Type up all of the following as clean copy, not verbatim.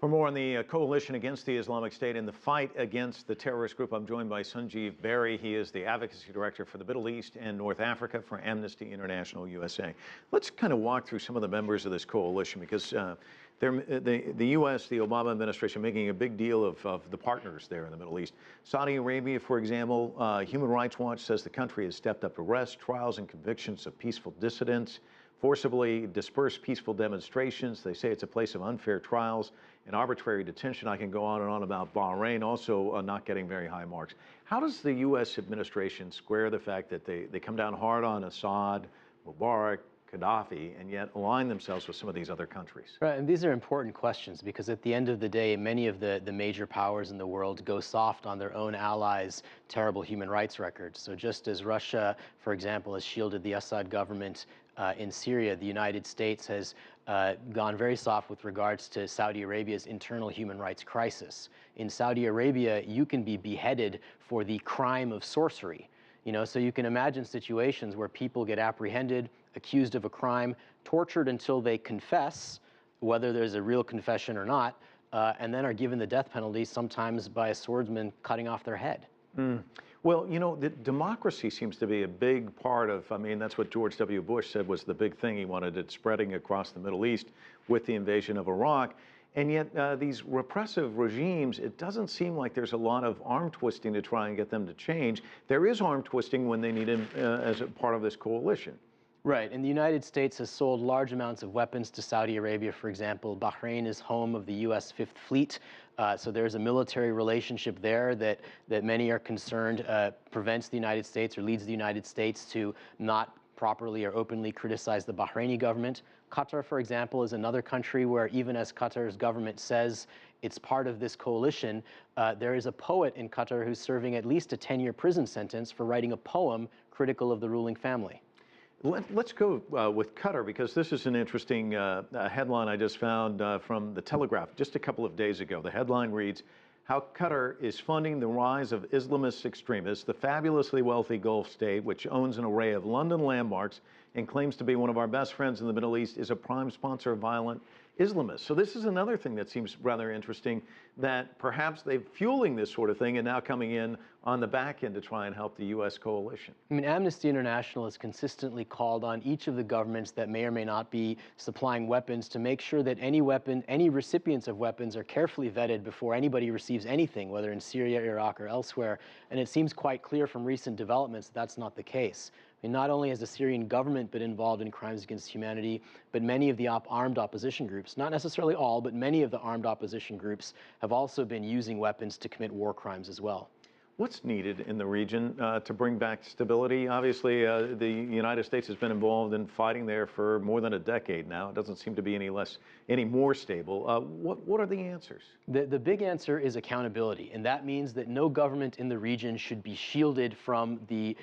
For more on the coalition against the Islamic State and the fight against the terrorist group, I'm joined by Sunjeev Bery. He is the advocacy director for the Middle East and North Africa for Amnesty International USA. Let's kind of walk through some of the members of this coalition because the U.S., the Obama administration, making a big deal of the partners there in the Middle East. Saudi Arabia, for example, Human Rights Watch says the country has stepped up arrests, trials, and convictions of peaceful dissidents, forcibly disperse peaceful demonstrations. They say it's a place of unfair trials and arbitrary detention. I can go on and on about Bahrain, also not getting very high marks. How does the U.S. administration square the fact that they come down hard on Assad, Mubarak, Gaddafi, and yet align themselves with some of these other countries? Right, and these are important questions because at the end of the day, many of the major powers in the world go soft on their own allies' terrible human rights records. So just as Russia, for example, has shielded the Assad government in Syria, the United States has gone very soft with regards to Saudi Arabia's internal human rights crisis. In Saudi Arabia, you can be beheaded for the crime of sorcery. So you can imagine situations where people get apprehended, accused of a crime, tortured until they confess, whether there's a real confession or not, and then are given the death penalty, sometimes by a swordsman cutting off their head. Well, the democracy seems to be a big part of, that's what George W. Bush said was the big thing. He wanted it spreading across the Middle East with the invasion of Iraq. And yet these repressive regimes, it doesn't seem like there's a lot of arm twisting to try and get them to change. There is arm twisting when they need him as a part of this coalition. Right, and the United States has sold large amounts of weapons to Saudi Arabia, for example. Bahrain is home of the U.S. Fifth Fleet, so there's a military relationship there that many are concerned prevents the United States or leads the United States to not properly or openly criticize the Bahraini government. Qatar, for example, is another country where even as Qatar's government says it's part of this coalition, there is a poet in Qatar who's serving at least a 10-year prison sentence for writing a poem critical of the ruling family. Let's go with Qatar, because this is an interesting headline I just found from The Telegraph just a couple of days ago. The headline reads, "How Qatar is funding the rise of Islamist extremists. The fabulously wealthy Gulf state, which owns an array of London landmarks and claims to be one of our best friends in the Middle East, is a prime sponsor of violent Islamists." So this is another thing that seems rather interesting, that perhaps they're fueling this sort of thing and now coming in on the back end to try and help the U.S. coalition. Amnesty International has consistently called on each of the governments that may or may not be supplying weapons to make sure that any recipients of weapons are carefully vetted before anybody receives anything, whether in Syria, Iraq, or elsewhere. And it seems quite clear from recent developments that that's not the case. Not only has the Syrian government been involved in crimes against humanity, but many of the armed opposition groups, not necessarily all, but many of the armed opposition groups have also been using weapons to commit war crimes as well. What's needed in the region to bring back stability? Obviously, the United States has been involved in fighting there for more than a decade now. It doesn't seem to be any more stable. What are the answers? The big answer is accountability, and that means that no government in the region should be shielded from the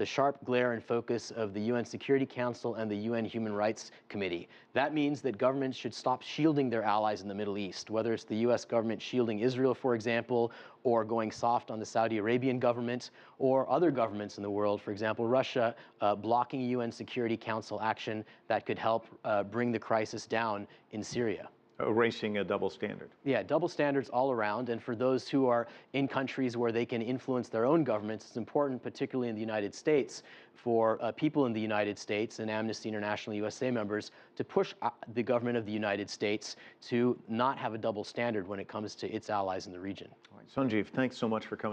sharp glare and focus of the UN Security Council and the UN Human Rights Committee. That means that governments should stop shielding their allies in the Middle East, whether it's the US government shielding Israel, for example, or going soft on the Saudi Arabian government, or other governments in the world, for example, Russia, blocking UN Security Council action that could help bring the crisis down in Syria. Erasing a double standard. Yeah, double standards all around. And for those who are in countries where they can influence their own governments, it's important, particularly in the United States, for people in the United States and Amnesty International USA members to push the government of the United States to not have a double standard when it comes to its allies in the region. All right, Sunjeev, thanks so much for coming.